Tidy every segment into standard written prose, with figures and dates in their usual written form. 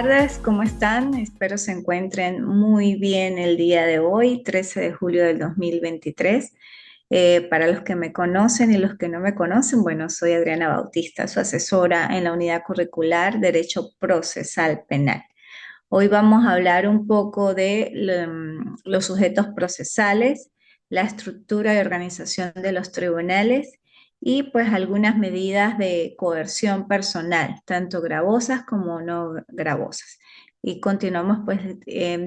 tardes, ¿cómo están? Espero se encuentren muy bien el día de hoy, 13 de julio del 2023. Para los que me conocen y los que no me conocen, bueno, soy Adriana Bautista, su asesora en la unidad curricular Derecho Procesal Penal. Hoy vamos a hablar un poco de los sujetos procesales, la estructura y organización de los tribunales y pues algunas medidas de coerción personal, tanto gravosas como no gravosas. Y continuamos pues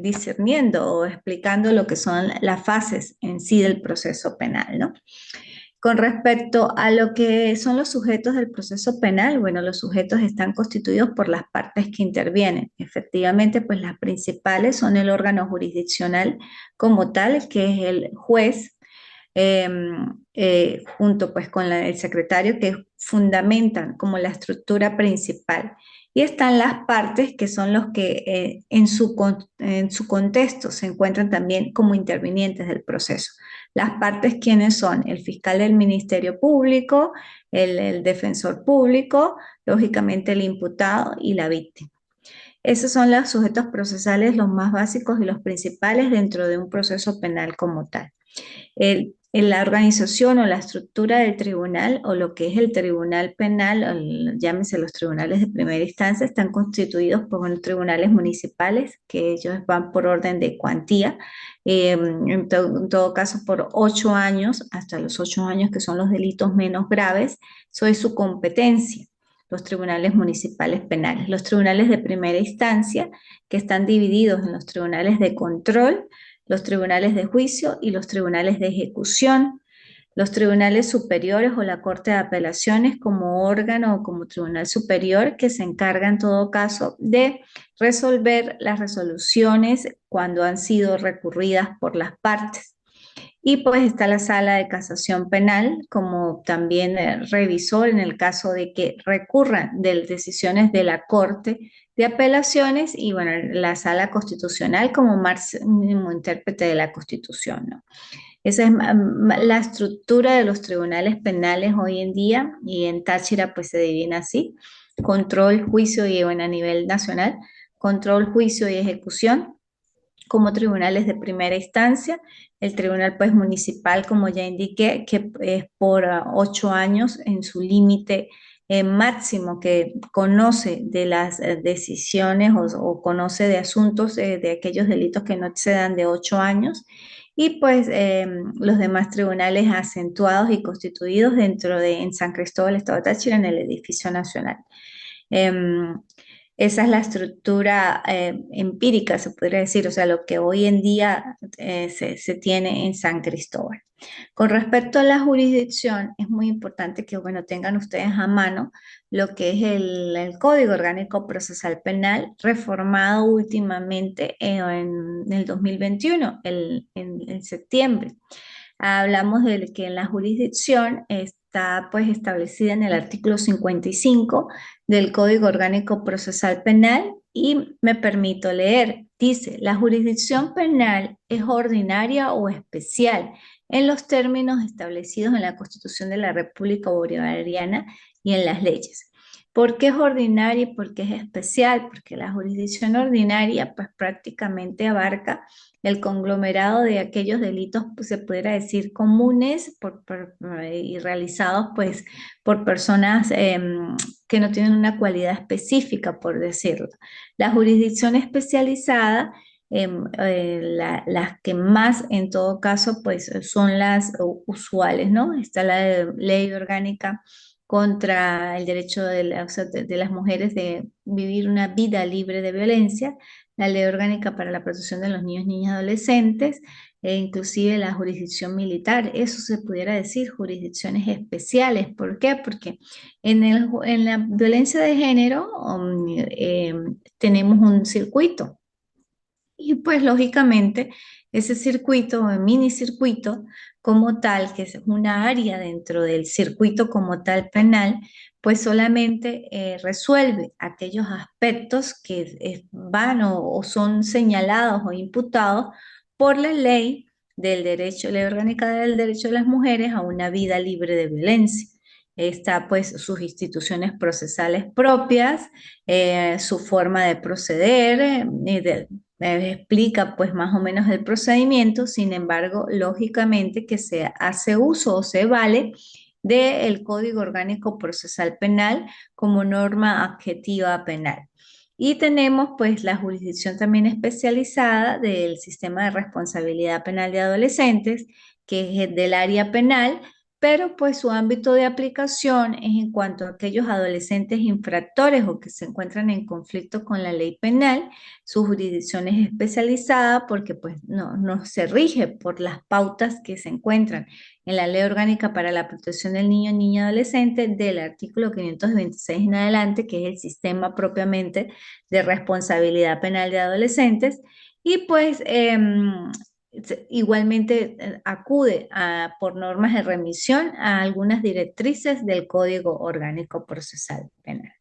discerniendo o explicando lo que son las fases en sí del proceso penal, ¿no? Con respecto a lo que son los sujetos del proceso penal, bueno, los sujetos están constituidos por las partes que intervienen. Efectivamente, pues las principales son el órgano jurisdiccional como tal, que es el juez, eh, junto pues con el secretario, que fundamentan como la estructura principal. Y están las partes que son los que en su contexto se encuentran también como intervinientes del proceso. Las partes, ¿quiénes son? El fiscal del Ministerio Público, el defensor público, lógicamente el imputado y la víctima. Esos son los sujetos procesales, los más básicos y los principales dentro de un proceso penal como tal. En la organización o la estructura del tribunal o lo que es el tribunal penal, llámese los tribunales de primera instancia, están constituidos por los tribunales municipales, que ellos van por orden de cuantía, en todo caso por 8 años, hasta los 8 años que son los delitos menos graves, eso es su competencia. Los tribunales municipales penales, los tribunales de primera instancia, que están divididos en los tribunales de control, los tribunales de juicio y los tribunales de ejecución, los tribunales superiores o la Corte de Apelaciones como órgano o como tribunal superior que se encarga en todo caso de resolver las resoluciones cuando han sido recurridas por las partes. Y pues está la sala de casación penal como también revisor en el caso de que recurran de decisiones de la Corte de Apelaciones y bueno, la sala constitucional como máximo intérprete de la Constitución, ¿no? Esa es la estructura de los tribunales penales hoy en día y en Táchira pues se divide así: control, juicio y bueno, a nivel nacional, control, juicio y ejecución como tribunales de primera instancia, el tribunal pues municipal, como ya indiqué, que es por 8 años en su límite máximo, que conoce de las decisiones o conoce de asuntos de aquellos delitos que no excedan de 8 años, y pues los demás tribunales acentuados y constituidos dentro de en San Cristóbal, Estado de Táchira, en el edificio nacional. Em, Esa es la estructura empírica, se podría decir, o sea, lo que hoy en día se tiene en San Cristóbal. Con respecto a la jurisdicción, es muy importante que, bueno, tengan ustedes a mano lo que es el Código Orgánico Procesal Penal, reformado últimamente en el 2021, en septiembre. Hablamos de que la jurisdicción está pues establecida en el artículo 55 del Código Orgánico Procesal Penal y me permito leer. Dice, la jurisdicción penal es ordinaria o especial en los términos establecidos en la Constitución de la República Bolivariana y en las leyes. ¿Por qué es ordinaria y por qué es especial? Porque la jurisdicción ordinaria pues prácticamente abarca el conglomerado de aquellos delitos, pues, se pudiera decir, comunes y realizados pues por personas que no tienen una cualidad específica, por decirlo. La jurisdicción especializada, las que más en todo caso pues son las usuales, ¿no? Está la ley orgánica contra el derecho o sea, de las mujeres de vivir una vida libre de violencia, la ley orgánica para la protección de los niños, niñas y adolescentes, e inclusive la jurisdicción militar. Eso se pudiera decir jurisdicciones especiales. ¿Por qué? Porque en la violencia de género tenemos un circuito. Y pues lógicamente ese circuito o mini circuito como tal, que es una área dentro del circuito como tal penal, pues solamente resuelve aquellos aspectos que van o son señalados o imputados por la ley del derecho, ley orgánica del derecho de las mujeres a una vida libre de violencia. está pues sus instituciones procesales propias, su forma de proceder, explica pues más o menos el procedimiento. Sin embargo, lógicamente que se hace uso o se vale del Código Orgánico Procesal Penal como norma adjetiva penal. Y tenemos pues la jurisdicción también especializada del sistema de responsabilidad penal de adolescentes, que es del área penal, pero pues su ámbito de aplicación es en cuanto a aquellos adolescentes infractores o que se encuentran en conflicto con la ley penal. Su jurisdicción es especializada porque pues no se rige por las pautas que se encuentran en la Ley Orgánica para la Protección del Niño, Niña y Adolescente del artículo 526 en adelante, que es el sistema propiamente de responsabilidad penal de adolescentes. Y pues igualmente acude por normas de remisión a algunas directrices del Código Orgánico Procesal Penal.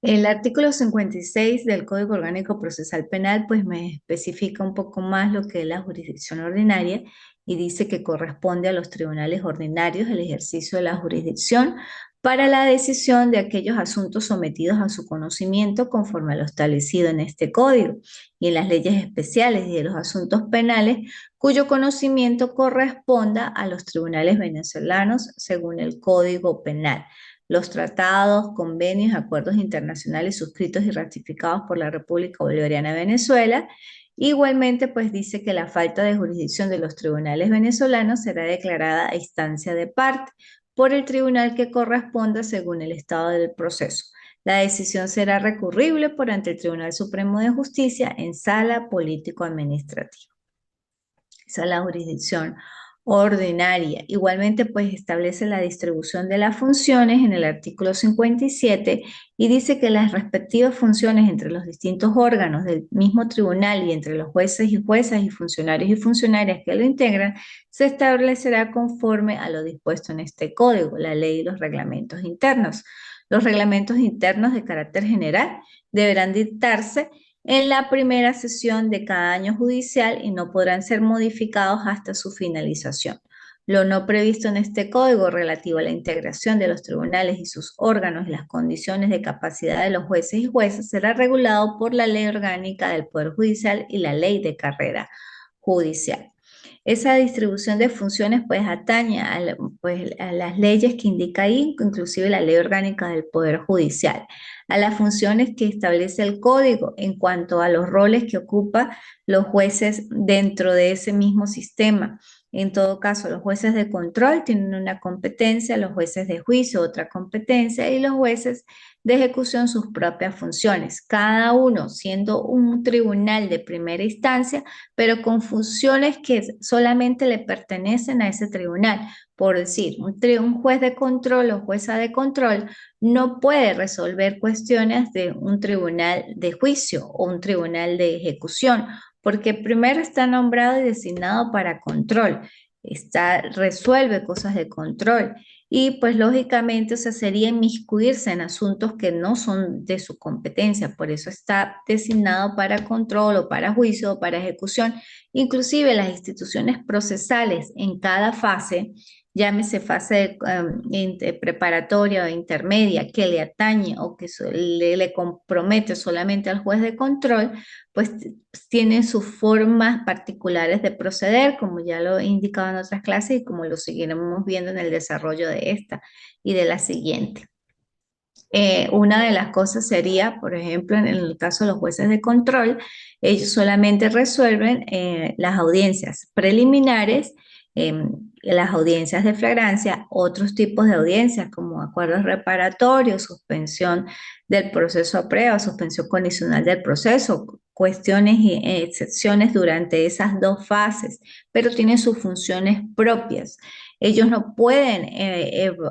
El artículo 56 del Código Orgánico Procesal Penal pues me especifica un poco más lo que es la jurisdicción ordinaria y dice que corresponde a los tribunales ordinarios el ejercicio de la jurisdicción para la decisión de aquellos asuntos sometidos a su conocimiento conforme a lo establecido en este código y en las leyes especiales y de los asuntos penales cuyo conocimiento corresponda a los tribunales venezolanos según el Código Penal, los tratados, convenios, acuerdos internacionales suscritos y ratificados por la República Bolivariana de Venezuela. Igualmente, pues dice que la falta de jurisdicción de los tribunales venezolanos será declarada a instancia de parte por el tribunal que corresponda según el estado del proceso. La decisión será recurrible por ante el Tribunal Supremo de Justicia en sala político-administrativa. Esa es la jurisdicción ordinaria. Igualmente, pues establece la distribución de las funciones en el artículo 57 y dice que las respectivas funciones entre los distintos órganos del mismo tribunal y entre los jueces y juezas y funcionarios y funcionarias que lo integran se establecerá conforme a lo dispuesto en este código, la ley y los reglamentos internos. Los reglamentos internos de carácter general deberán dictarse en la primera sesión de cada año judicial y no podrán ser modificados hasta su finalización. Lo no previsto en este código relativo a la integración de los tribunales y sus órganos y las condiciones de capacidad de los jueces y juezas será regulado por la Ley Orgánica del Poder Judicial y la Ley de Carrera Judicial. Esa distribución de funciones pues atañe pues, a las leyes que indica ahí, inclusive la Ley Orgánica del Poder Judicial, a las funciones que establece el código en cuanto a los roles que ocupan los jueces dentro de ese mismo sistema. En todo caso, los jueces de control tienen una competencia, los jueces de juicio otra competencia y los jueces de ejecución sus propias funciones, cada uno siendo un tribunal de primera instancia, pero con funciones que solamente le pertenecen a ese tribunal. Por decir, un juez de control o jueza de control no puede resolver cuestiones de un tribunal de juicio o un tribunal de ejecución, porque primero está nombrado y designado para control, resuelve cosas de control y pues lógicamente, o sea, sería inmiscuirse en asuntos que no son de su competencia, por eso está designado para control o para juicio o para ejecución. Inclusive las instituciones procesales en cada fase, llámese fase preparatoria o intermedia, que le atañe o que le compromete solamente al juez de control, pues tienen sus formas particulares de proceder, como ya lo he indicado en otras clases y como lo seguiremos viendo en el desarrollo de esta y de la siguiente. Una de las cosas sería, por ejemplo, en el caso de los jueces de control, ellos solamente resuelven las audiencias preliminares, las audiencias de flagrancia, otros tipos de audiencias como acuerdos reparatorios, suspensión del proceso a prueba, suspensión condicional del proceso, cuestiones y excepciones durante esas dos fases, pero tienen sus funciones propias. Ellos no pueden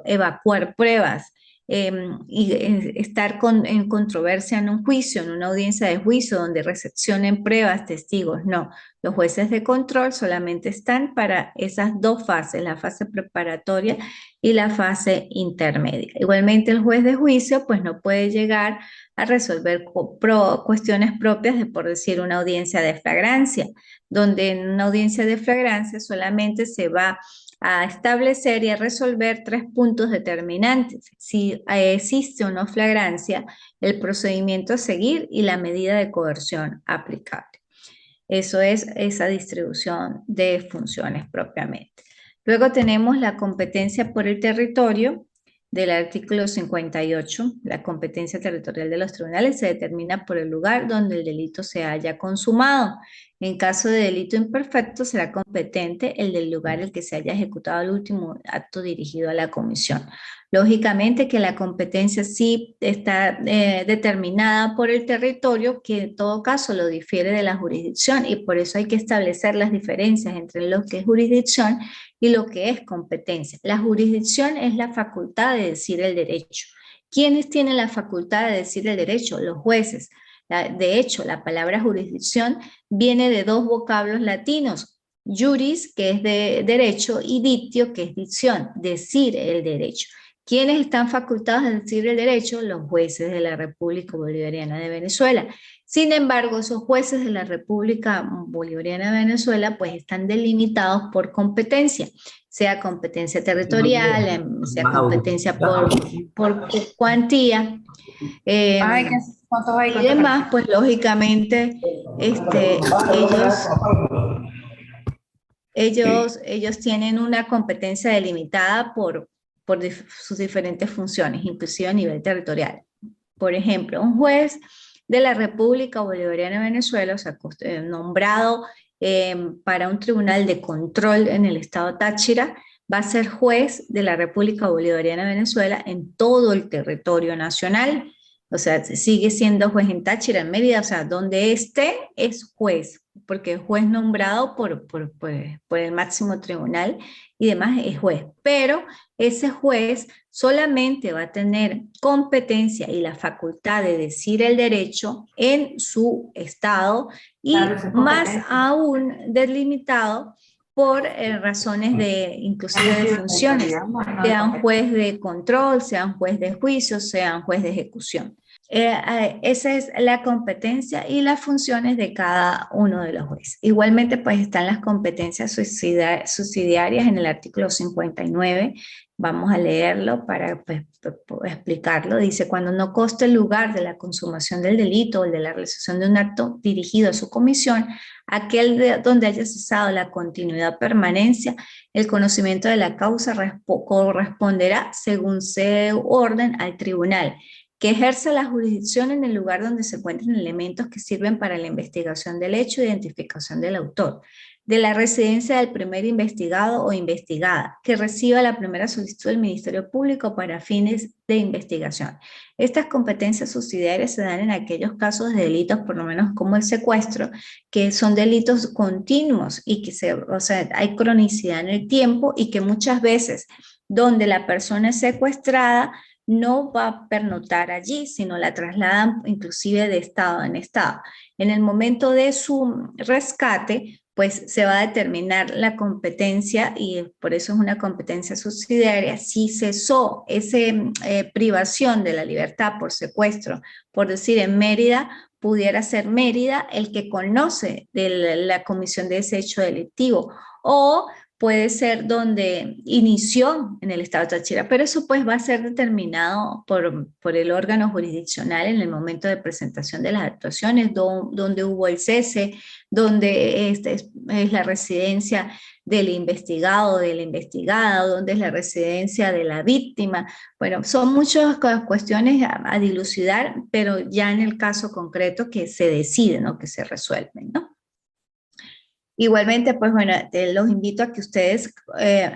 evacuar pruebas y estar en controversia en un juicio, en una audiencia de juicio donde recepcionen pruebas, testigos, no. Los jueces de control solamente están para esas dos fases, la fase preparatoria y la fase intermedia. Igualmente el juez de juicio pues no puede llegar a resolver cuestiones propias de, por decir, una audiencia de flagrancia, donde en una audiencia de flagrancia solamente se va a establecer y a resolver tres puntos determinantes: si existe o no flagrancia, el procedimiento a seguir y la medida de coerción aplicable. Eso es esa distribución de funciones propiamente. Luego tenemos la competencia por el territorio del artículo 58. La competencia territorial de los tribunales se determina por el lugar donde el delito se haya consumado. En caso de delito imperfecto, será competente el del lugar en el que se haya ejecutado el último acto dirigido a la comisión. Lógicamente que la competencia sí está determinada por el territorio, que en todo caso lo difiere de la jurisdicción, y por eso hay que establecer las diferencias entre lo que es jurisdicción y lo que es competencia. La jurisdicción es la facultad de decir el derecho. ¿Quiénes tienen la facultad de decir el derecho? Los jueces. De hecho, la palabra jurisdicción viene de dos vocablos latinos: juris, que es de derecho, y dictio, que es dicción, decir el derecho. ¿Quiénes están facultados a decir el derecho? Los jueces de la República Bolivariana de Venezuela. Sin embargo, esos jueces de la República Bolivariana de Venezuela pues están delimitados por competencia, sea competencia territorial, sea competencia por cuantía, Ay, ¿cuántos hay? y ¿Cuántos demás. Pues lógicamente ellos tienen una competencia delimitada por sus diferentes funciones, inclusive a nivel territorial. Por ejemplo, un juez de la República Bolivariana de Venezuela, o sea, nombrado para un tribunal de control en el estado Táchira, va a ser juez de la República Bolivariana de Venezuela en todo el territorio nacional. O sea, sigue siendo juez en Táchira, en Mérida, o sea, donde esté es juez, porque es juez nombrado por el máximo tribunal y demás, es juez. Pero ese juez solamente va a tener competencia y la facultad de decir el derecho en su estado, y más aún delimitado por razones de, inclusive de funciones, sean juez de control, sean juez de juicio, sean juez de ejecución. Esa es la competencia y las funciones de cada uno de los jueces. Igualmente, pues están las competencias subsidiarias en el artículo 59. Vamos a leerlo para pues, explicarlo. Dice: cuando no conste el lugar de la consumación del delito o de la realización de un acto dirigido a su comisión, aquel donde haya cesado la continuidad o permanencia, el conocimiento de la causa corresponderá, según se orden, al tribunal que ejerce la jurisdicción en el lugar donde se encuentren elementos que sirven para la investigación del hecho e identificación del autor, de la residencia del primer investigado o investigada, que reciba la primera solicitud del Ministerio Público para fines de investigación. Estas competencias subsidiarias se dan en aquellos casos de delitos, por lo menos como el secuestro, que son delitos continuos y que o sea, hay cronicidad en el tiempo, y que muchas veces donde la persona es secuestrada no va a pernoctar allí, sino la trasladan inclusive de estado en estado. En el momento de su rescate, pues se va a determinar la competencia, y por eso es una competencia subsidiaria. Si cesó esa privación de la libertad por secuestro, por decir en Mérida, pudiera ser Mérida el que conoce de la comisión de ese hecho delictivo, o puede ser donde inició en el estado de Táchira, pero eso pues va a ser determinado por el órgano jurisdiccional en el momento de presentación de las actuaciones, donde hubo el cese, donde es la residencia del investigado, de la investigada, donde es la residencia de la víctima. Bueno, son muchas cuestiones a dilucidar, pero ya en el caso concreto que se deciden, ¿no? Que se resuelven, ¿no? Igualmente, pues bueno, los invito a que ustedes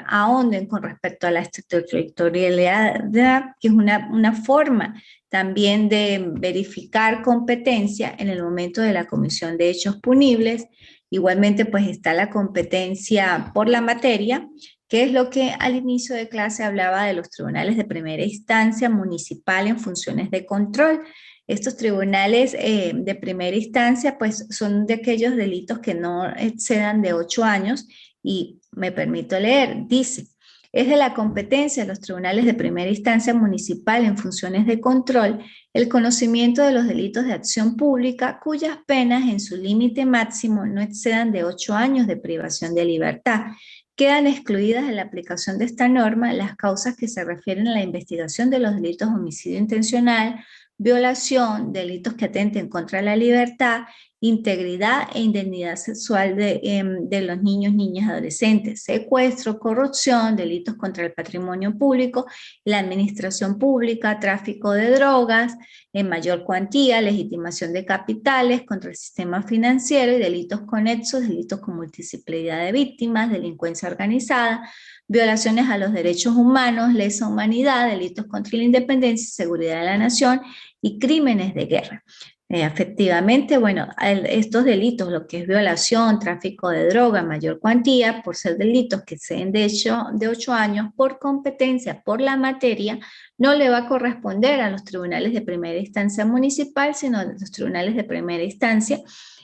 ahonden con respecto a la extraterritorialidad, que es una forma también de verificar competencia en el momento de la comisión de hechos punibles. Igualmente, pues está la competencia por la materia, que es lo que al inicio de clase hablaba de los tribunales de primera instancia municipal en funciones de control. Estos tribunales de primera instancia pues son de aquellos delitos que no excedan de 8 años, y me permito leer, dice: Es de la competencia de los tribunales de primera instancia municipal en funciones de control el conocimiento de los delitos de acción pública cuyas penas en su límite máximo no excedan de 8 años de privación de libertad. Quedan excluidas de la aplicación de esta norma las causas que se refieren a la investigación de los delitos de homicidio intencional, violación, delitos que atenten contra la libertad, integridad e indemnidad sexual de los niños, niñas, adolescentes, secuestro, corrupción, delitos contra el patrimonio público, la administración pública, tráfico de drogas en mayor cuantía, legitimación de capitales contra el sistema financiero y delitos conexos, delitos con multiplicidad de víctimas, delincuencia organizada, violaciones a los derechos humanos, lesa humanidad, delitos contra la independencia y seguridad de la nación y crímenes de guerra. Efectivamente, bueno, estos delitos, lo que es violación, tráfico de droga en mayor cuantía, por ser delitos que exceden de 8 años, por competencia, por la materia, no le va a corresponder a los tribunales de primera instancia municipal, sino a los tribunales de primera instancia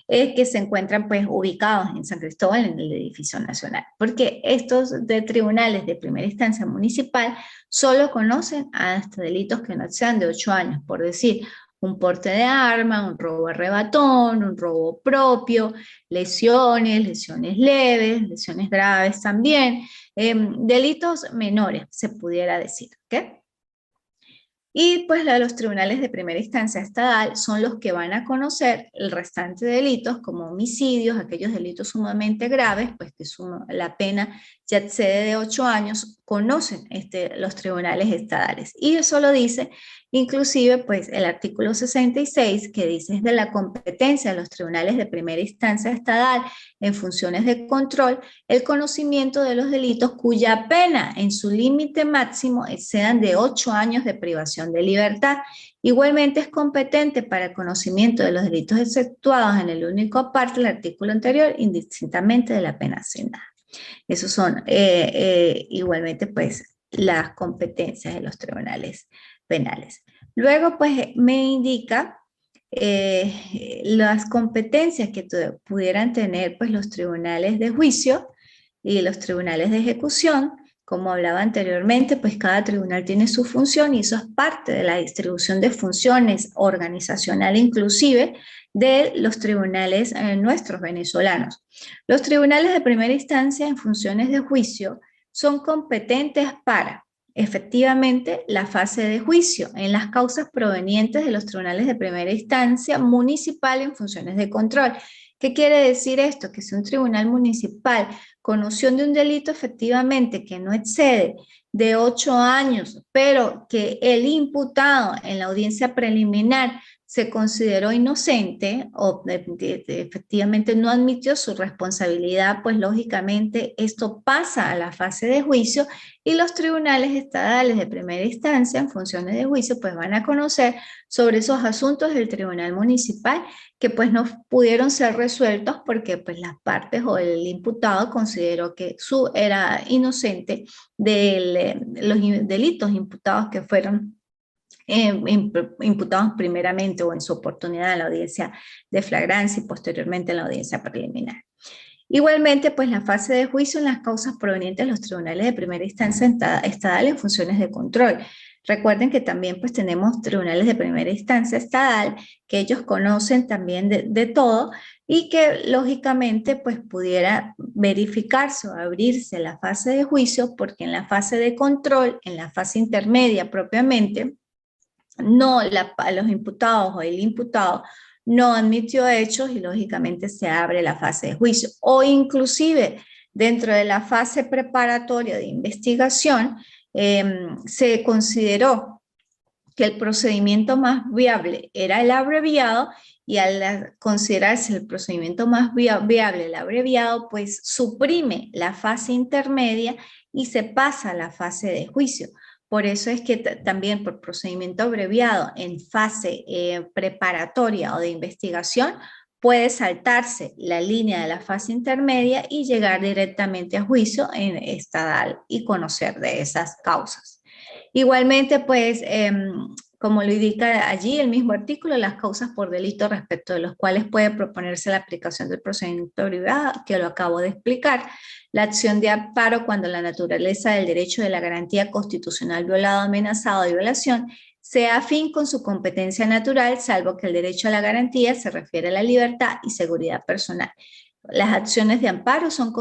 que se encuentran pues ubicados en San Cristóbal, en el edificio nacional, porque estos de tribunales de primera instancia municipal solo conocen hasta delitos que no sean de 8 años, por decir, un porte de arma, un robo arrebatón, un robo propio, lesiones, lesiones leves, lesiones graves también, delitos menores, se pudiera decir, ¿ok? Y pues los tribunales de primera instancia estatal son los que van a conocer el restante de delitos como homicidios, aquellos delitos sumamente graves, pues que la pena ya excede de 8 años, conocen los tribunales estatales. Y eso lo dice inclusive pues el artículo 66 que dice es de la competencia de los tribunales de primera instancia estatal en funciones de control el conocimiento de los delitos cuya pena en su límite máximo excedan de 8 años de privación de libertad. Igualmente es competente para el conocimiento de los delitos exceptuados en el único aparte del artículo anterior, indistintamente de la pena asignada. Esos son igualmente pues las competencias de los tribunales penales. Luego pues me indica las competencias que pudieran tener pues los tribunales de juicio y los tribunales de ejecución. Como hablaba anteriormente, pues cada tribunal tiene su función y eso es parte de la distribución de funciones organizacional inclusive de los tribunales nuestros venezolanos. Los tribunales de primera instancia en funciones de juicio son competentes para efectivamente la fase de juicio en las causas provenientes de los tribunales de primera instancia municipal en funciones de control. ¿Qué quiere decir esto? Que si un tribunal municipal conoció de un delito efectivamente que no excede de 8 años, pero que el imputado en la audiencia preliminar se consideró inocente o efectivamente no admitió su responsabilidad, pues lógicamente esto pasa a la fase de juicio y los tribunales estatales de primera instancia en funciones de juicio pues van a conocer sobre esos asuntos del tribunal municipal que pues no pudieron ser resueltos porque pues las partes o el imputado consideró que era inocente de los delitos imputados que fueron imputados primeramente o en su oportunidad en la audiencia de flagrancia y posteriormente en la audiencia preliminar. Igualmente, pues la fase de juicio en las causas provenientes de los tribunales de primera instancia estatal en funciones de control. Recuerden que también pues tenemos tribunales de primera instancia estatal que ellos conocen también de todo y que lógicamente pues pudiera verificarse o abrirse la fase de juicio porque en la fase de control, en la fase intermedia propiamente, no los imputados o el imputado no admitió hechos y lógicamente se abre la fase de juicio. O inclusive dentro de la fase preparatoria de investigación se consideró que el procedimiento más viable era el abreviado y al considerarse el procedimiento más viable el abreviado, pues suprime la fase intermedia y se pasa a la fase de juicio. Por eso es que también por procedimiento abreviado en fase preparatoria o de investigación puede saltarse la línea de la fase intermedia y llegar directamente a juicio en estadal y conocer de esas causas. Igualmente, pues como lo indica allí el mismo artículo, las causas por delito respecto de los cuales puede proponerse la aplicación del procedimiento privado, que lo acabo de explicar, la acción de amparo cuando la naturaleza del derecho de la garantía constitucional violado, amenazado de violación sea afín con su competencia natural, salvo que el derecho a la garantía se refiere a la libertad y seguridad personal. Las acciones de amparo son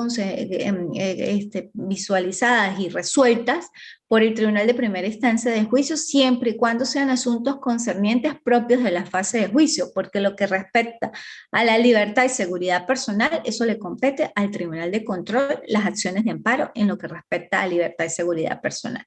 visualizadas y resueltas por el Tribunal de Primera Instancia de Juicio siempre y cuando sean asuntos concernientes propios de la fase de juicio, porque lo que respecta a la libertad y seguridad personal, eso le compete al Tribunal de Control, las acciones de amparo en lo que respecta a libertad y seguridad personal.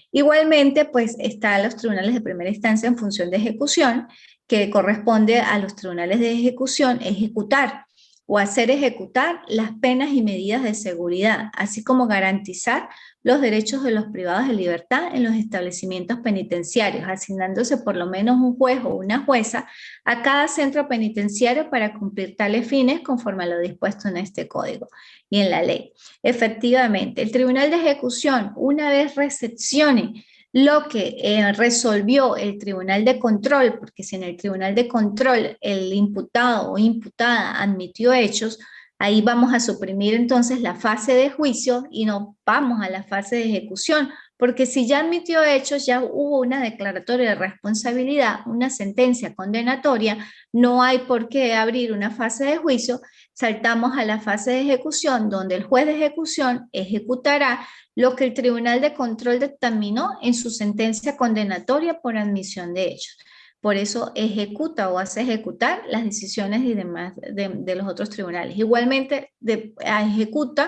Igualmente, pues están los tribunales de primera instancia en función de ejecución, que corresponde a los tribunales de ejecución ejecutar o hacer ejecutar las penas y medidas de seguridad, así como garantizar los derechos de los privados de libertad en los establecimientos penitenciarios, asignándose por lo menos un juez o una jueza a cada centro penitenciario para cumplir tales fines conforme a lo dispuesto en este código y en la ley. Efectivamente, el Tribunal de Ejecución, una vez recepcione lo que resolvió el Tribunal de Control, porque si en el Tribunal de Control el imputado o imputada admitió hechos, ahí vamos a suprimir entonces la fase de juicio y no vamos a la fase de ejecución, porque si ya admitió hechos, ya hubo una declaratoria de responsabilidad, una sentencia condenatoria, no hay por qué abrir una fase de juicio, saltamos a la fase de ejecución, donde el juez de ejecución ejecutará lo que el Tribunal de Control determinó en su sentencia condenatoria por admisión de hechos. Por eso ejecuta o hace ejecutar las decisiones y demás de los otros tribunales. Igualmente ejecuta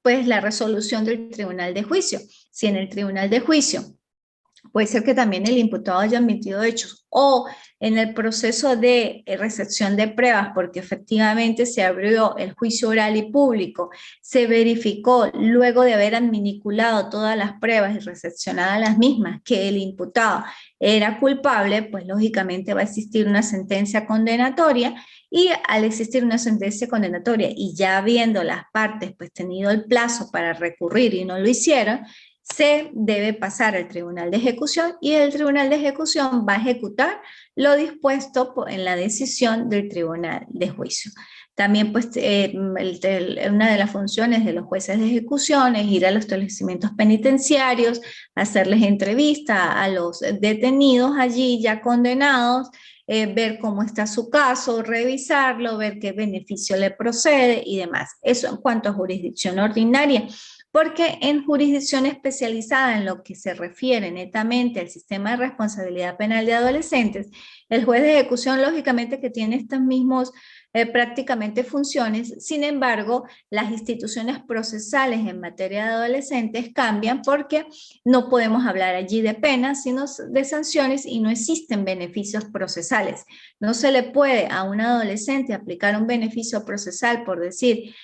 pues la resolución del tribunal de juicio. Si en el tribunal de juicio puede ser que también el imputado haya admitido hechos o en el proceso de recepción de pruebas, porque efectivamente se abrió el juicio oral y público, se verificó luego de haber adminiculado todas las pruebas y recepcionadas las mismas que el imputado era culpable, pues lógicamente va a existir una sentencia condenatoria y al existir una sentencia condenatoria y ya habiendo las partes pues tenido el plazo para recurrir y no lo hicieron, se debe pasar al Tribunal de Ejecución y el Tribunal de Ejecución va a ejecutar lo dispuesto en la decisión del Tribunal de Juicio. También pues una de las funciones de los jueces de ejecución es ir a los establecimientos penitenciarios, hacerles entrevista a los detenidos allí ya condenados, ver cómo está su caso, revisarlo, ver qué beneficio le procede y demás. Eso en cuanto a jurisdicción ordinaria. Porque en jurisdicción especializada en lo que se refiere netamente al sistema de responsabilidad penal de adolescentes, el juez de ejecución lógicamente que tiene estas mismas prácticamente funciones, sin embargo, las instituciones procesales en materia de adolescentes cambian porque no podemos hablar allí de penas, sino de sanciones y no existen beneficios procesales. No se le puede a un adolescente aplicar un beneficio procesal, por decir,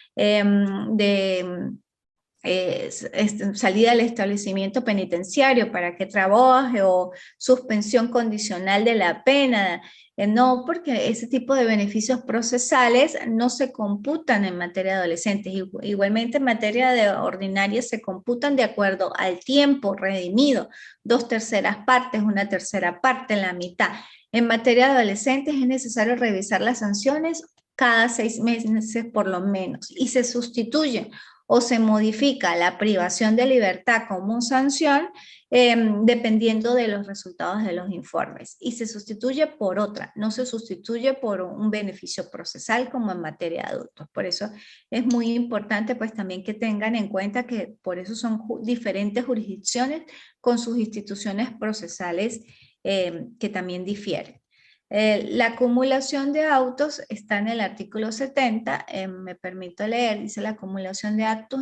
salida del establecimiento penitenciario para que trabaje o suspensión condicional de la pena. No, porque ese tipo de beneficios procesales no se computan en materia de adolescentes. Igualmente en materia de ordinaria se computan de acuerdo al tiempo redimido, 2/3 partes, 1/3 parte, la mitad. En materia de adolescentes es necesario revisar las sanciones cada 6 meses por lo menos y se sustituyen o se modifica la privación de libertad como sanción dependiendo de los resultados de los informes y se sustituye por otra, no se sustituye por un beneficio procesal como en materia de adultos. Por eso es muy importante pues también que tengan en cuenta que por eso son diferentes jurisdicciones con sus instituciones procesales que también difieren. La acumulación de autos está en el artículo 70, me permito leer, dice la acumulación de autos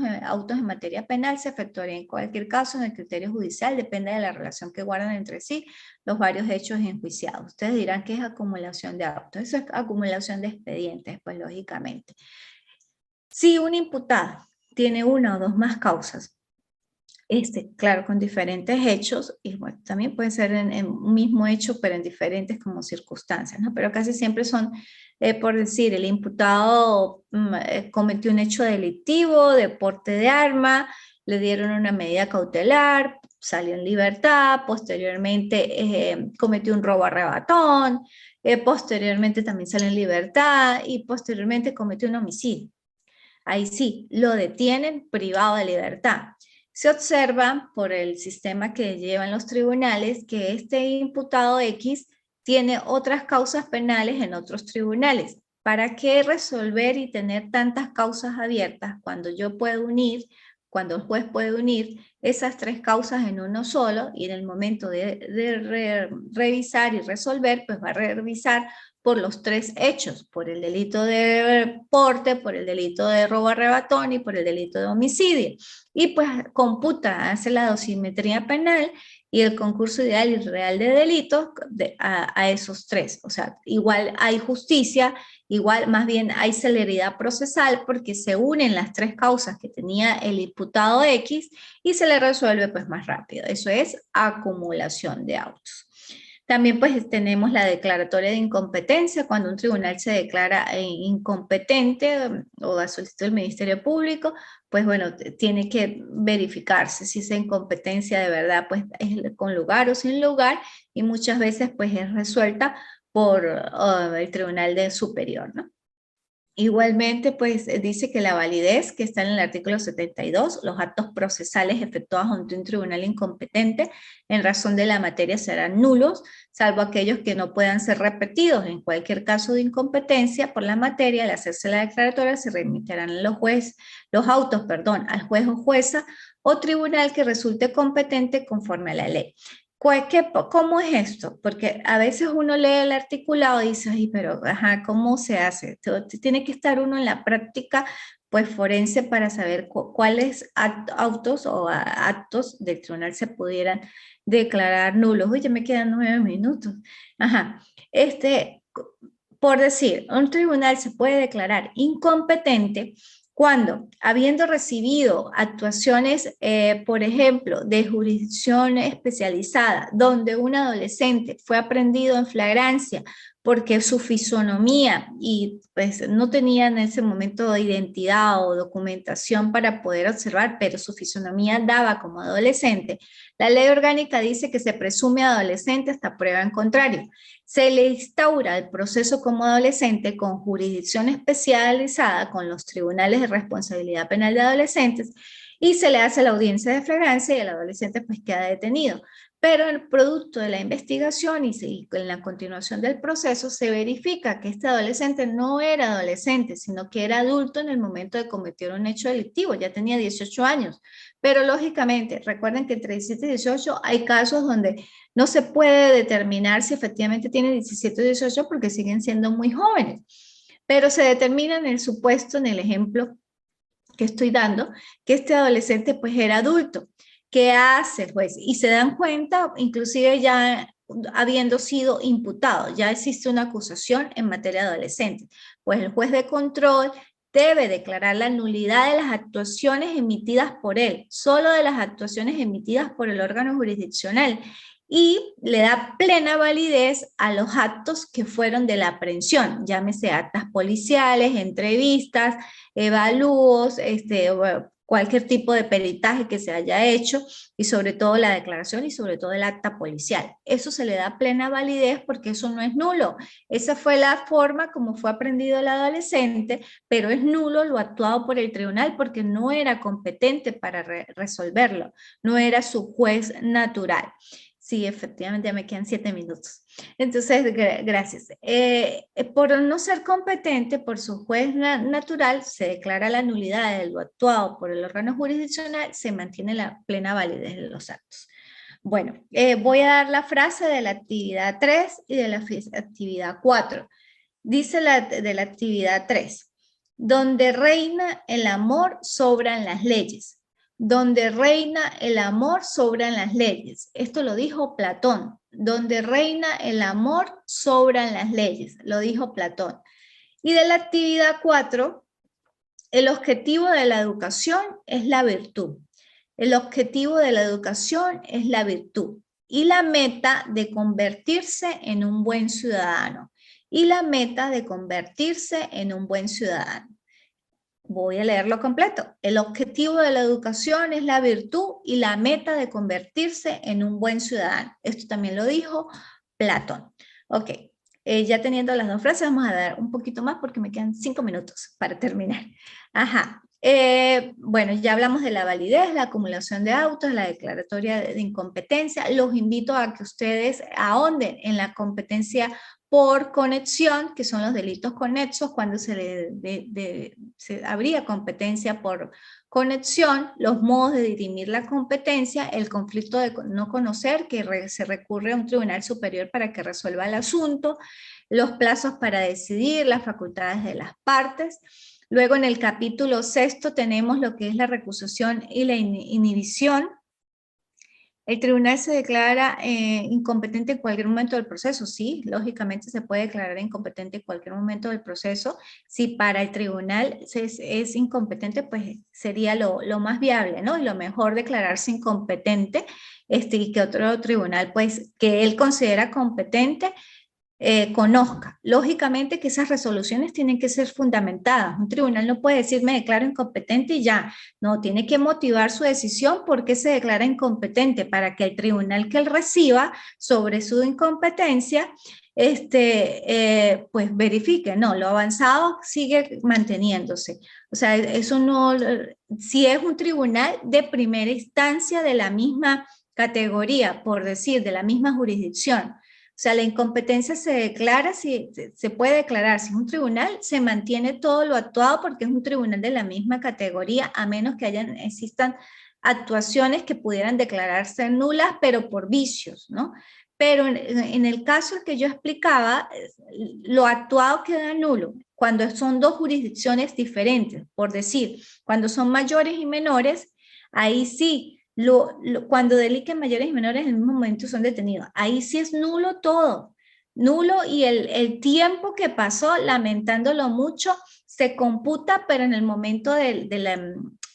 en materia penal se efectuaría en cualquier caso en el criterio judicial, depende de la relación que guardan entre sí los varios hechos enjuiciados. Ustedes dirán que es acumulación de autos, eso es acumulación de expedientes, pues lógicamente. Si un imputado tiene una o dos más causas, claro, con diferentes hechos, y bueno, también puede ser en un mismo hecho, pero en diferentes como circunstancias, ¿no? Pero casi siempre son, por decir, el imputado cometió un hecho delictivo, de porte de arma, le dieron una medida cautelar, salió en libertad, posteriormente cometió un robo arrebatón, posteriormente también salió en libertad y posteriormente cometió un homicidio. Ahí sí, lo detienen privado de libertad. Se observa por el sistema que llevan los tribunales que este imputado X tiene otras causas penales en otros tribunales. ¿Para qué resolver y tener tantas causas abiertas cuando yo puedo unir, cuando el juez puede unir esas tres causas en uno solo y en el momento de revisar y resolver, pues va a revisar por los tres hechos, por el delito de porte, por el delito de robo arrebatón y por el delito de homicidio? Y pues computa, hace la dosimetría penal y el concurso ideal y real de delitos a esos tres. O sea, igual hay justicia, igual más bien hay celeridad procesal porque se unen las tres causas que tenía el imputado X y se le resuelve pues más rápido. Eso es acumulación de autos. También pues tenemos la declaratoria de incompetencia, cuando un tribunal se declara incompetente o a solicitud del Ministerio Público, pues bueno, tiene que verificarse si esa incompetencia de verdad pues es con lugar o sin lugar y muchas veces pues es resuelta por el Tribunal de Superior, ¿no? Igualmente, pues dice que la validez que está en el artículo 72, los actos procesales efectuados ante un tribunal incompetente en razón de la materia serán nulos, salvo aquellos que no puedan ser repetidos. En cualquier caso de incompetencia por la materia, al hacerse la declaratoria se remitirán los autos, al juez o jueza o tribunal que resulte competente conforme a la ley. ¿Cómo es esto? Porque a veces uno lee el articulado y dice, ay, pero ajá, ¿cómo se hace? Tiene que estar uno en la práctica pues forense para saber cuáles autos o actos del tribunal se pudieran declarar nulos. Uy, ya me quedan 9 minutos. Ajá. Por decir, un tribunal se puede declarar incompetente cuando, habiendo recibido actuaciones, por ejemplo, de jurisdicción especializada, donde un adolescente fue aprendido en flagrancia porque su fisonomía y pues no tenía en ese momento identidad o documentación para poder observar, pero su fisonomía daba como adolescente, la ley orgánica dice que se presume adolescente hasta prueba en contrario. Se le instaura el proceso como adolescente con jurisdicción especializada con los tribunales de responsabilidad penal de adolescentes y se le hace la audiencia de flagrancia y el adolescente pues queda detenido. Pero el producto de la investigación y en la continuación del proceso se verifica que este adolescente no era adolescente, sino que era adulto en el momento de cometer un hecho delictivo, ya tenía 18 años. Pero lógicamente, recuerden que entre 17 y 18 hay casos donde no se puede determinar si efectivamente tiene 17 o 18 porque siguen siendo muy jóvenes, pero se determina en el supuesto, en el ejemplo que estoy dando, que este adolescente pues era adulto. ¿Qué hace, juez? Y se dan cuenta, inclusive ya habiendo sido imputado, ya existe una acusación en materia de adolescente, pues el juez de control debe declarar la nulidad de las actuaciones emitidas por él, solo de las actuaciones emitidas por el órgano jurisdiccional, y le da plena validez a los actos que fueron de la aprehensión, llámese actas policiales, entrevistas, evalúos, cualquier tipo de peritaje que se haya hecho y sobre todo la declaración y sobre todo el acta policial. Eso se le da plena validez porque eso no es nulo. Esa fue la forma como fue aprendido el adolescente, pero es nulo lo actuado por el tribunal porque no era competente para resolverlo, no era su juez natural. Sí, efectivamente, ya me quedan 7 minutos. Entonces, gracias. Por no ser competente por su juez natural, se declara la nulidad de lo actuado por el órgano jurisdiccional, se mantiene la plena validez de los actos. Bueno, voy a dar la frase de la actividad 3 y de la actividad 4. Dice de la actividad 3, donde reina el amor, sobran las leyes. Donde reina el amor, sobran las leyes. Esto lo dijo Platón. Donde reina el amor, sobran las leyes. Lo dijo Platón. Y de la actividad 4, el objetivo de la educación es la virtud. El objetivo de la educación es la virtud. Y la meta de convertirse en un buen ciudadano. Y la meta de convertirse en un buen ciudadano. Voy a leerlo completo. El objetivo de la educación es la virtud y la meta de convertirse en un buen ciudadano. Esto también lo dijo Platón. Ok, ya teniendo las dos frases, vamos a dar un poquito más porque me quedan 5 minutos para terminar. Ajá. Bueno, ya hablamos de la validez, la acumulación de autos, la declaratoria de incompetencia. Los invito a que ustedes ahonden en la competencia por conexión, que son los delitos conexos, cuando se habría competencia por conexión, los modos de dirimir la competencia, el conflicto de no conocer, que se recurre a un tribunal superior para que resuelva el asunto, los plazos para decidir, las facultades de las partes. Luego en el capítulo sexto tenemos lo que es la recusación y la inhibición. El tribunal se declara incompetente en cualquier momento del proceso. Sí, lógicamente se puede declarar incompetente en cualquier momento del proceso. Si para el tribunal es incompetente, pues sería lo más viable, ¿no? Y lo mejor declararse incompetente, y que otro tribunal, pues, que él considera competente, conozca. Lógicamente que esas resoluciones tienen que ser fundamentadas. Un tribunal no puede decir me declaro incompetente y ya. No, tiene que motivar su decisión por qué se declara incompetente para que el tribunal que él reciba sobre su incompetencia pues verifique. No, lo avanzado sigue manteniéndose. O sea, eso no, si es un tribunal de primera instancia de la misma categoría, por decir, de la misma jurisdicción. O sea, la incompetencia se declara, se puede declarar, si es un tribunal, se mantiene todo lo actuado porque es un tribunal de la misma categoría, a menos que existan actuaciones que pudieran declararse nulas, pero por vicios, ¿no? Pero en el caso que yo explicaba, lo actuado queda nulo cuando son dos jurisdicciones diferentes, por decir, cuando son mayores y menores, ahí sí, cuando delitos mayores y menores en el mismo momento son detenidos. Ahí sí es nulo todo, nulo, y el tiempo que pasó, lamentándolo mucho, se computa, pero en el momento de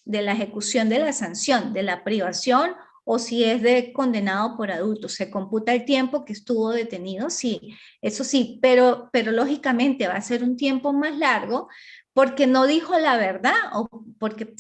la ejecución de la sanción, de la privación, o si es de condenado por adultos, se computa el tiempo que estuvo detenido, sí, eso sí, pero lógicamente va a ser un tiempo más largo, porque no dijo la verdad, o porque,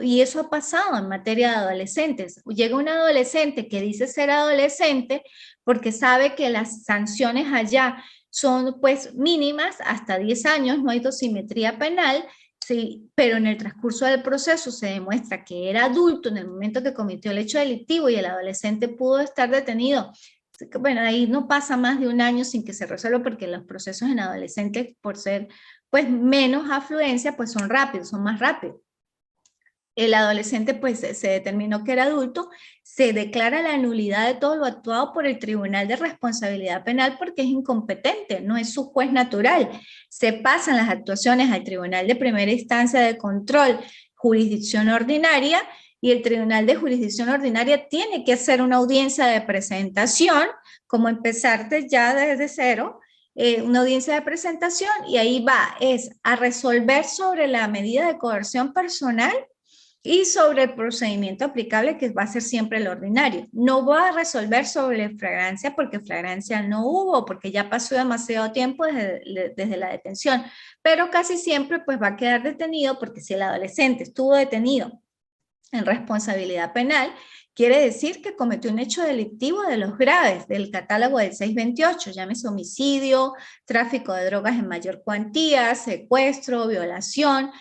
y eso ha pasado en materia de adolescentes. Llega un adolescente que dice ser adolescente porque sabe que las sanciones allá son pues mínimas, hasta 10 años, no hay dosimetría penal, sí, pero en el transcurso del proceso se demuestra que era adulto en el momento que cometió el hecho delictivo y el adolescente pudo estar detenido. Bueno, ahí no pasa más de un año sin que se resuelva, porque los procesos en adolescentes, por ser pues menos afluencia, pues son rápidos, son más rápidos. El adolescente pues se determinó que era adulto, se declara la nulidad de todo lo actuado por el Tribunal de Responsabilidad Penal porque es incompetente, no es su juez natural. Se pasan las actuaciones al Tribunal de Primera Instancia de Control, Jurisdicción Ordinaria, y el Tribunal de Jurisdicción Ordinaria tiene que hacer una audiencia de presentación, como empezarte ya desde cero, una audiencia de presentación, y ahí es a resolver sobre la medida de coerción personal y sobre el procedimiento aplicable, que va a ser siempre el ordinario. No va a resolver sobre flagrancia porque flagrancia no hubo, porque ya pasó demasiado tiempo desde la detención, pero casi siempre pues va a quedar detenido, porque si el adolescente estuvo detenido en responsabilidad penal, quiere decir que cometió un hecho delictivo de los graves del catálogo del 628, llámese homicidio, tráfico de drogas en mayor cuantía, secuestro, violación,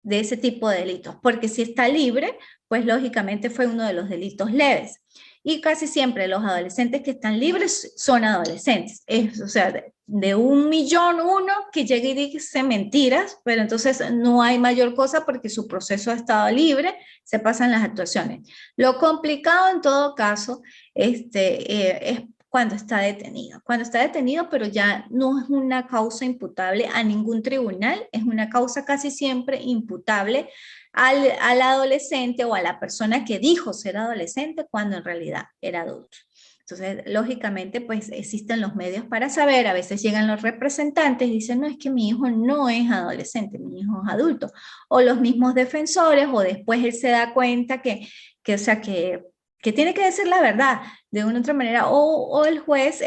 de ese tipo de delitos, porque si está libre, pues lógicamente fue uno de los delitos leves. Y casi siempre los adolescentes que están libres son adolescentes. O sea, de 1.000.000 uno que llega y dice mentiras, pero entonces no hay mayor cosa porque su proceso ha estado libre, se pasan las actuaciones. Lo complicado en todo caso es cuando está detenido. Cuando está detenido, pero ya no es una causa imputable a ningún tribunal, es una causa casi siempre imputable al adolescente o a la persona que dijo ser adolescente cuando en realidad era adulto. Entonces, lógicamente, pues existen los medios para saber. A veces llegan los representantes y dicen, no, es que mi hijo no es adolescente, mi hijo es adulto. O los mismos defensores, o después él se da cuenta o sea, que tiene que decir la verdad de una u otra manera, o el juez,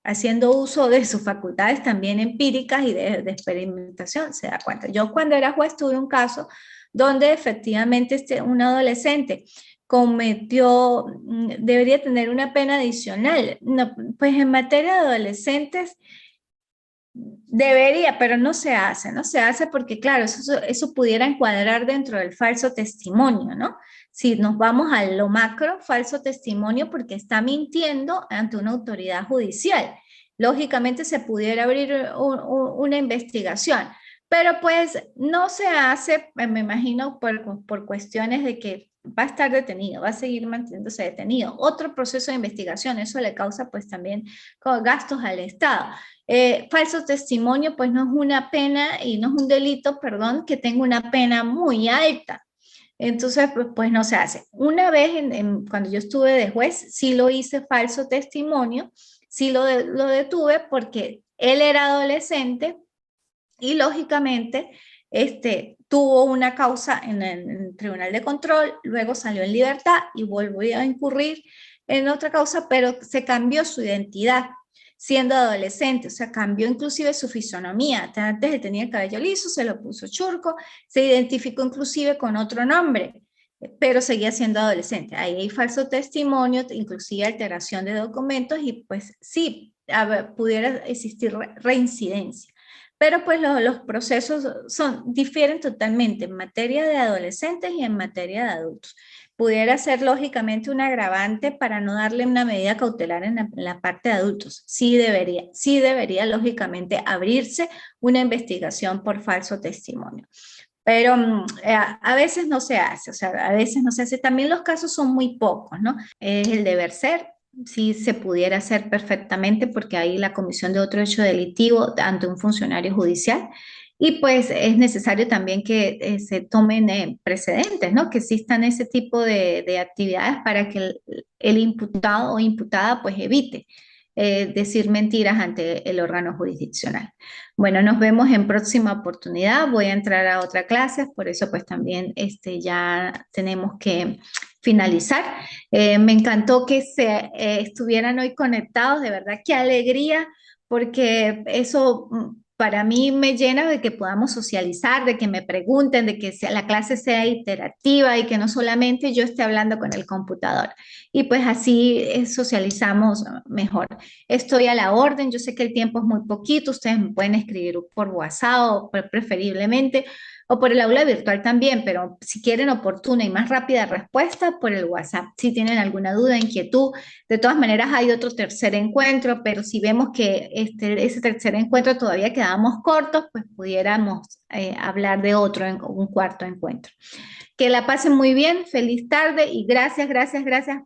haciendo uso de sus facultades también empíricas y de experimentación, se da cuenta. Yo cuando era juez tuve un caso donde efectivamente un adolescente cometió, debería tener una pena adicional. No, pues en materia de adolescentes debería, pero no se hace porque, claro, eso pudiera encuadrar dentro del falso testimonio, ¿no? Si nos vamos a lo macro, falso testimonio porque está mintiendo ante una autoridad judicial. Lógicamente se pudiera abrir una investigación, pero pues no se hace, me imagino, por cuestiones de que va a estar detenido, va a seguir manteniéndose detenido. Otro proceso de investigación, eso le causa pues también gastos al Estado. Falso testimonio, pues no es una pena y no es un delito, perdón, que tenga una pena muy alta. Entonces, pues no se hace. Una vez, cuando yo estuve de juez, sí lo hice falso testimonio, sí lo detuve porque él era adolescente y lógicamente tuvo una causa en el Tribunal de Control, luego salió en libertad y volvió a incurrir en otra causa, pero se cambió su identidad siendo adolescente, o sea, cambió inclusive su fisonomía. Antes él tenía el cabello liso, se lo puso churco, se identificó inclusive con otro nombre, pero seguía siendo adolescente. Ahí hay falso testimonio, inclusive alteración de documentos y pues sí, pudiera existir reincidencia. Pero pues los procesos difieren totalmente en materia de adolescentes y en materia de adultos. Pudiera ser lógicamente un agravante para no darle una medida cautelar en la parte de adultos. Sí debería lógicamente abrirse una investigación por falso testimonio. Pero a veces no se hace, o sea, a veces no se hace. También los casos son muy pocos, ¿no? Es el deber ser, sí se pudiera hacer perfectamente porque hay la comisión de otro hecho delictivo ante un funcionario judicial y pues es necesario también que se tomen precedentes, ¿no? Que existan ese tipo de actividades para que el imputado o imputada pues evite decir mentiras ante el órgano jurisdiccional. Bueno, nos vemos en próxima oportunidad. Voy a entrar a otra clase, por eso pues también ya tenemos que finalizar. Me encantó que estuvieran hoy conectados, de verdad, qué alegría, porque eso para mí me llena de que podamos socializar, de que me pregunten, de que la clase sea interactiva y que no solamente yo esté hablando con el computador. Y pues así socializamos mejor. Estoy a la orden, yo sé que el tiempo es muy poquito, ustedes me pueden escribir por WhatsApp o preferiblemente o por el aula virtual también, pero si quieren oportuna y más rápida respuesta, por el WhatsApp. Si tienen alguna duda, inquietud, de todas maneras hay otro tercer encuentro, pero si vemos que ese tercer encuentro todavía quedamos cortos, pues pudiéramos hablar de un cuarto encuentro. Que la pasen muy bien, feliz tarde y gracias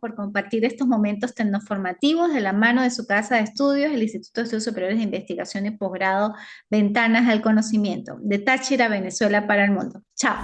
por compartir estos momentos tecnoformativos de la mano de su casa de estudios, el Instituto de Estudios Superiores de Investigación y Posgrado, Ventanas al Conocimiento, de Táchira, Venezuela para el mundo. Chao.